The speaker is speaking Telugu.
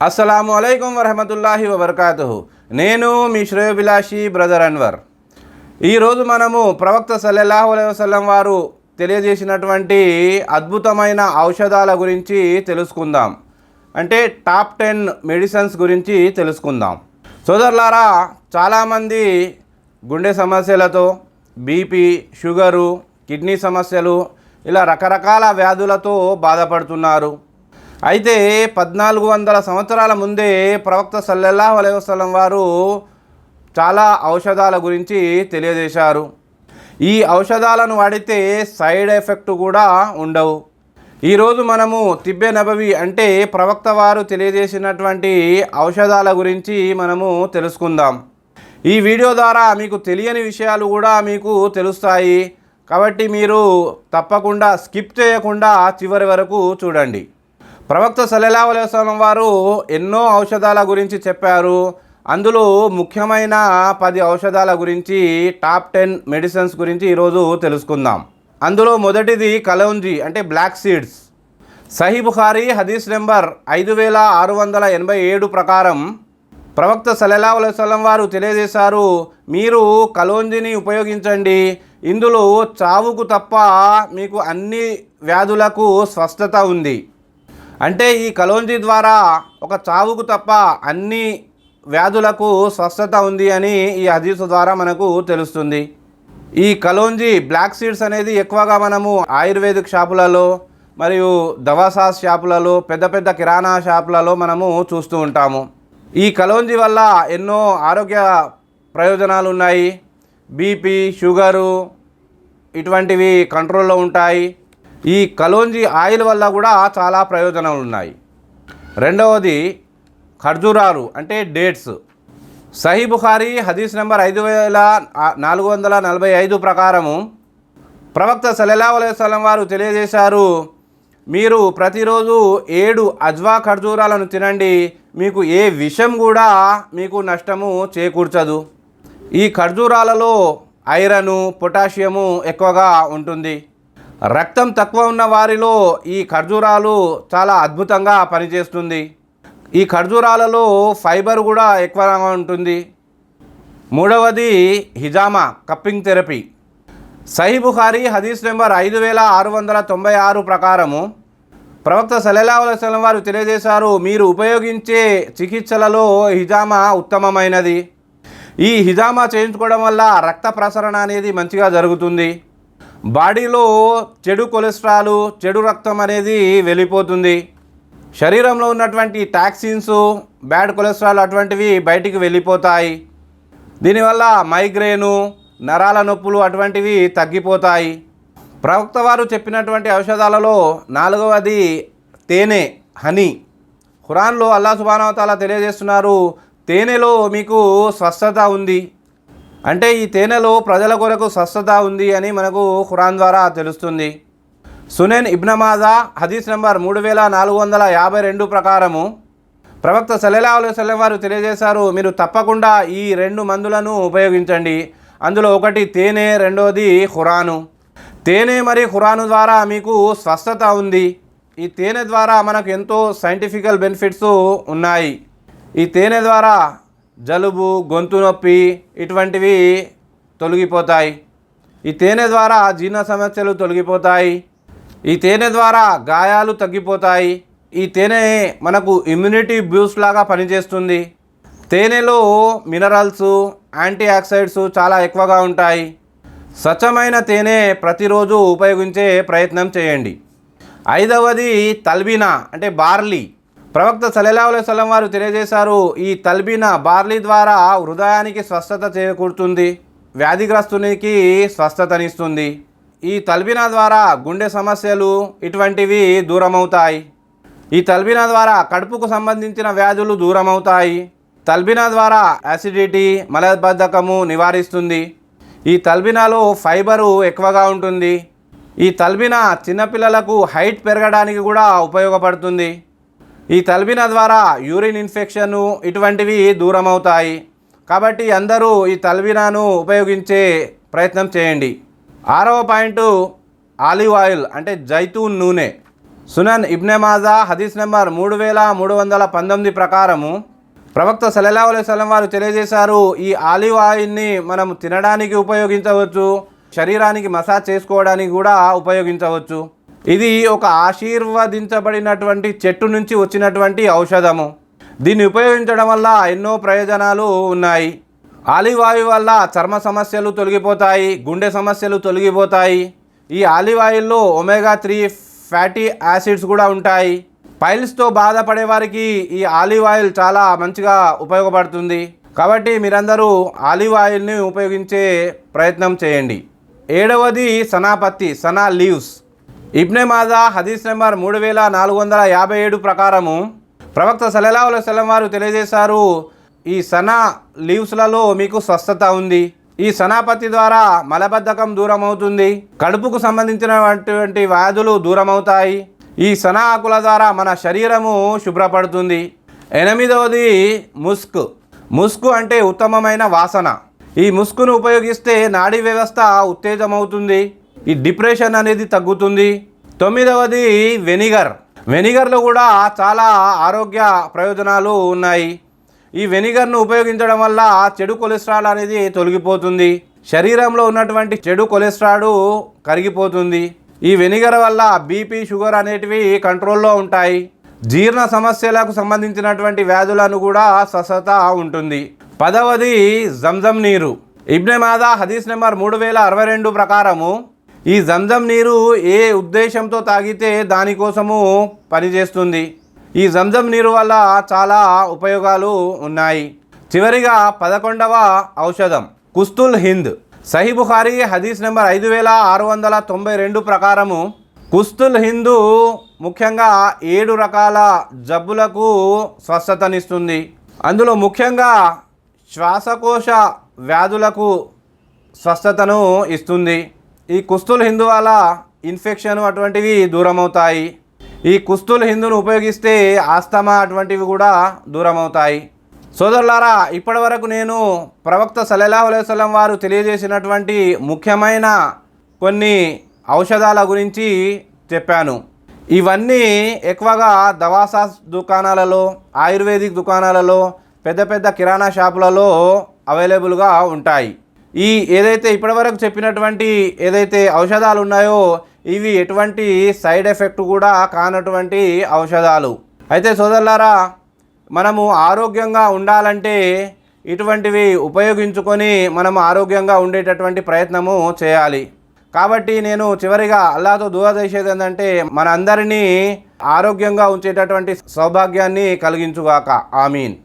అస్సలాము అలైకుం వరహమతుల్లాహి వబర్కాతుహు. నేను మీ శ్రేయోభిలాషి బ్రదర్ అన్వర్. ఈరోజు మనము ప్రవక్త సల్లల్లాహు అలైహి వసల్లం వారు తెలియజేసినటువంటి అద్భుతమైన ఔషధాల గురించి తెలుసుకుందాం. అంటే టాప్ 10 మెడిసిన్స్ గురించి తెలుసుకుందాం. సోదరులారా, చాలామంది గుండె సమస్యలతో, బీపీ, షుగరు, కిడ్నీ సమస్యలు, ఇలా రకరకాల వ్యాధులతో బాధపడుతున్నారు. అయితే 1400 సంవత్సరాల ముందే ప్రవక్త సల్లల్లాహు అలైహి వసల్లం వారు చాలా ఔషధాల గురించి తెలియజేశారు. ఈ ఔషధాలను వాడితే సైడ్ ఎఫెక్ట్ కూడా ఉండవు. ఈరోజు మనము తిబ్బే నబవి అంటే ప్రవక్త వారు తెలియజేసినటువంటి ఔషధాల గురించి మనము తెలుసుకుందాం. ఈ వీడియో ద్వారా మీకు తెలియని విషయాలు కూడా మీకు తెలుస్తాయి. కాబట్టి మీరు తప్పకుండా స్కిప్ చేయకుండా చివరి వరకు చూడండి. ప్రవక్త సల్లల్లాహు అలైహి వసల్లం వారు ఎన్నో ఔషధాల గురించి చెప్పారు. అందులో ముఖ్యమైన 10 ఔషధాల గురించి, టాప్ 10 మెడిసిన్స్ గురించి ఈరోజు తెలుసుకుందాం. అందులో మొదటిది కలౌంజీ అంటే బ్లాక్ సీడ్స్. సహీ బుఖారీ హదీస్ నెంబర్ 5687 ప్రకారం ప్రవక్త సల్లల్లాహు అలైహి వసల్లం వారు తెలియజేశారు, మీరు కలౌంజీని ఉపయోగించండి. ఇందులో చావుకు తప్ప మీకు అన్ని వ్యాధులకు స్వస్థత ఉంది. అంటే ఈ కలౌంజీ ద్వారా ఒక చావుకు తప్ప అన్ని వ్యాధులకు స్వస్థత ఉంది అని ఈ హదీసు ద్వారా మనకు తెలుస్తుంది. ఈ కలౌంజీ బ్లాక్ సీడ్స్ అనేది ఎక్కువగా మనము ఆయుర్వేదిక్ షాపులలో మరియు దవాసాస్ షాపులలో, పెద్ద పెద్ద కిరాణా షాపులలో మనము చూస్తూ ఉంటాము. ఈ కలౌంజీ వల్ల ఎన్నో ఆరోగ్య ప్రయోజనాలు ఉన్నాయి. బీపీ, షుగరు ఇటువంటివి కంట్రోల్లో ఉంటాయి. ఈ కలౌంజీ ఆయిల్ వల్ల కూడా చాలా ప్రయోజనాలు ఉన్నాయి. రెండవది ఖర్జూరాలు అంటే డేట్స్. సహీ బుఖారీ హదీస్ నెంబర్ 5445 ప్రకారము ప్రవక్త సల్లల్లాహు అలైహి వసల్లం వారు తెలియజేశారు, మీరు ప్రతిరోజు 7 అజ్వా ఖర్జూరాలను తినండి. మీకు ఏ విషం కూడా మీకు నష్టము చేకూర్చదు. ఈ ఖర్జూరాలలో ఐరను, పొటాషియము ఎక్కువగా ఉంటుంది. రక్తం తక్కువ ఉన్న వారిలో ఈ ఖర్జూరాలు చాలా అద్భుతంగా పనిచేస్తుంది. ఈ ఖర్జూరాలలో ఫైబర్ కూడా ఎక్కువగా ఉంటుంది. మూడవది హిజామా కప్పింగ్ థెరపీ. సహీ బుఖారీ హదీస్ నెంబర్ 5696 ప్రకారము ప్రవక్త సల్లల్లాహు అలైహి వసల్లం వారు తెలియజేశారు, మీరు ఉపయోగించే చికిత్సలలో హిజామా ఉత్తమమైనది. ఈ హిజామా చేయించుకోవడం వల్ల రక్త ప్రసరణ అనేది మంచిగా జరుగుతుంది. బాడీలో చెడు కొలెస్ట్రాల్, చెడు రక్తం అనేది వెళ్ళిపోతుంది. శరీరంలో ఉన్నటువంటి టాక్సిన్స్, బ్యాడ్ కొలెస్ట్రాల్ అటువంటివి బయటికి వెళ్ళిపోతాయి. దీనివల్ల మైగ్రేను, నరాల నొప్పులు అటువంటివి తగ్గిపోతాయి. ప్రవక్త వారు చెప్పినటువంటి ఔషధాలలో 4వది తేనె, హనీ. ఖురాన్లో అల్లాహ్ సుబ్హానహు వ తఆలా తెలియజేస్తున్నారు, తేనెలో మీకు స్వస్థత ఉంది. అంటే ఈ తేనెలో ప్రజల కొరకు స్వస్థత ఉంది అని మనకు ఖురాన్ ద్వారా తెలుస్తుంది. సునెన్ ఇబ్న్ మాజా హదీస్ నెంబర్ 3452 ప్రకారము ప్రవక్త సల్లల్లాహు అలైహి వసల్లం వారు తెలియజేశారు, మీరు తప్పకుండా ఈ 2 మందులను ఉపయోగించండి. అందులో ఒకటి తేనె, రెండవది ఖురాను. తేనె మరియు ఖురాను ద్వారా మీకు స్వస్థత ఉంది. ఈ తేనె ద్వారా మనకు ఎంతో సైంటిఫికల్ బెనిఫిట్స్ ఉన్నాయి. ఈ తేనె ద్వారా జలుబు, గొంతు నొప్పి ఇటువంటివి తొలగిపోతాయి. ఈ తేనె ద్వారా జీర్ణ సమస్యలు తొలగిపోతాయి. ఈ తేనె ద్వారా గాయాలు తగ్గిపోతాయి. ఈ తేనె మనకు ఇమ్యూనిటీ బూస్ట్ లాగా పనిచేస్తుంది. తేనెలో మినరల్స్, యాంటీ ఆక్సిడెంట్స్ చాలా ఎక్కువగా ఉంటాయి. స్వచ్ఛమైన తేనె ప్రతిరోజు ఉపయోగించే ప్రయత్నం చేయండి. 5వది తల్బీనా అంటే బార్లీ. ప్రవక్త సల్లల్లాహు అలైహి వసల్లం వారు తెలియజేశారు, ఈ తల్బీనా బార్లీ ద్వారా హృదయానికి స్వస్థత చేకూరుతుంది, వ్యాధిగ్రస్తునికి స్వస్థతనిస్తుంది. ఈ తల్బీనా ద్వారా గుండె సమస్యలు ఇటువంటివి దూరమవుతాయి. ఈ తల్బీనా ద్వారా కడుపుకు సంబంధించిన వ్యాధులు దూరమవుతాయి. తల్బీనా ద్వారా యాసిడిటీ, మలబద్ధకము నివారిస్తుంది. ఈ తల్బీనాలో ఫైబరు ఎక్కువగా ఉంటుంది. ఈ తల్బీనా చిన్నపిల్లలకు హైట్ పెరగడానికి కూడా ఉపయోగపడుతుంది. ఈ తల్బీనా ద్వారా యూరిన్ ఇన్ఫెక్షను ఇటువంటివి దూరం అవుతాయి. కాబట్టి అందరూ ఈ తల్బీనాను ఉపయోగించే ప్రయత్నం చేయండి. 6వ పాయింట్ ఆలివ్ ఆయిల్ అంటే జైతూన్ నూనె. సునన్ ఇబ్నే మాజా హదీస్ నెంబర్ 3319 ప్రకారము ప్రవక్త సల్లల్లాహు అలైహి వసల్లం వారు తెలియజేశారు, ఈ ఆలివ్ ఆయిల్ని మనం తినడానికి ఉపయోగించవచ్చు, శరీరానికి మసాజ్ చేసుకోవడానికి కూడా ఉపయోగించవచ్చు. ఇది ఒక ఆశీర్వదించబడినటువంటి చెట్టు నుంచి వచ్చినటువంటి ఔషధము. దీన్ని ఉపయోగించడం వల్ల ఎన్నో ప్రయోజనాలు ఉన్నాయి. ఆలివ్ ఆయిల్ వల్ల చర్మ సమస్యలు తొలగిపోతాయి, గుండె సమస్యలు తొలగిపోతాయి. ఈ ఆలివ్ ఆయిల్లో ఒమేగా 3 ఫ్యాటీ యాసిడ్స్ కూడా ఉంటాయి. పైల్స్తో బాధపడే వారికి ఈ ఆలివ్ ఆయిల్ చాలా మంచిగా ఉపయోగపడుతుంది. కాబట్టి మీరందరూ ఆలివ్ ఆయిల్ని ఉపయోగించే ప్రయత్నం చేయండి. 7వది సనా పత్తి, సనా లీవ్స్. ఇబ్నే మాజా హదీస్ నెంబర్ 3457 ప్రకారము ప్రవక్త సల్లల్లాహు అలైహి వసల్లం వారు తెలియజేశారు, ఈ సనా లీవ్స్లలో మీకు స్వస్థత ఉంది. ఈ సనాపత్తి ద్వారా మలబద్ధకం దూరం అవుతుంది, కడుపుకు సంబంధించినటువంటి వ్యాధులు దూరం అవుతాయి. ఈ సనా ఆకుల ద్వారా మన శరీరము శుభ్రపడుతుంది. 8వది ముస్క్. ముస్క్ అంటే ఉత్తమమైన వాసన. ఈ ముస్కును ఉపయోగిస్తే నాడీ వ్యవస్థ ఉత్తేజమవుతుంది, ఈ డిప్రెషన్ అనేది తగ్గుతుంది. 9వది వెనిగర్. వెనిగర్లో కూడా చాలా ఆరోగ్య ప్రయోజనాలు ఉన్నాయి. ఈ వెనిగర్ను ఉపయోగించడం వల్ల చెడు కొలెస్ట్రాల్ అనేది తొలగిపోతుంది, శరీరంలో ఉన్నటువంటి చెడు కొలెస్ట్రాల్ కరిగిపోతుంది. ఈ వెనిగర్ వల్ల బీపీ, షుగర్ అనేటివి కంట్రోల్లో ఉంటాయి. జీర్ణ సమస్యలకు సంబంధించినటువంటి వ్యాధులను కూడా స్వస్థత ఉంటుంది. 10వది జంజమ్ నీరు. ఇబ్నే మాజా హదీస్ నెంబర్ 3062 ప్రకారము ఈ జంజమ్ నీరు ఏ ఉద్దేశంతో తాగితే దానికోసము పనిచేస్తుంది. ఈ జంజమ్ నీరు వల్ల చాలా ఉపయోగాలు ఉన్నాయి. చివరిగా 11వ ఔషధం కుస్తుల్ హింద్. సహీ బుఖారీ హదీస్ నెంబర్ 5692 ప్రకారము కుస్తుల్ హిందూ ముఖ్యంగా 7 రకాల జబ్బులకు స్వస్థతనిస్తుంది. అందులో ముఖ్యంగా శ్వాసకోశ వ్యాధులకు స్వస్థతను ఇస్తుంది. ఈ కుస్తుల్ హిందూ వల్ల ఇన్ఫెక్షన్ అటువంటివి దూరం అవుతాయి. ఈ కుస్తుల్ హిందును ఉపయోగిస్తే ఆస్తమా అటువంటివి కూడా దూరం అవుతాయి. సోదరులారా, ఇప్పటి వరకు నేను ప్రవక్త సల్లల్లాహు అలైహి వసల్లం వారు తెలియజేసినటువంటి ముఖ్యమైన కొన్ని ఔషధాల గురించి చెప్పాను. ఇవన్నీ ఎక్కువగా దవాసా దుకాణాలలో, ఆయుర్వేదిక్ దుకాణాలలో, పెద్ద పెద్ద కిరాణా షాపులలో అవైలబుల్గా ఉంటాయి. ఈ ఏదైతే ఇప్పటివరకు చెప్పినటువంటి ఏదైతే ఔషధాలు ఉన్నాయో ఇవి ఎటువంటి సైడ్ ఎఫెక్ట్ కూడా కానటువంటి ఔషధాలు. అయితే సోదరులారా, మనము ఆరోగ్యంగా ఉండాలంటే ఇటువంటివి ఉపయోగించుకొని మనం ఆరోగ్యంగా ఉండేటటువంటి ప్రయత్నము చేయాలి. కాబట్టి నేను చివరిగా అల్లాహ్తో దుఆ చేసేది ఏంటంటే మన అందరినీ ఆరోగ్యంగా ఉంచేటటువంటి సౌభాగ్యాన్ని కలిగించుగాక. ఆమీన్.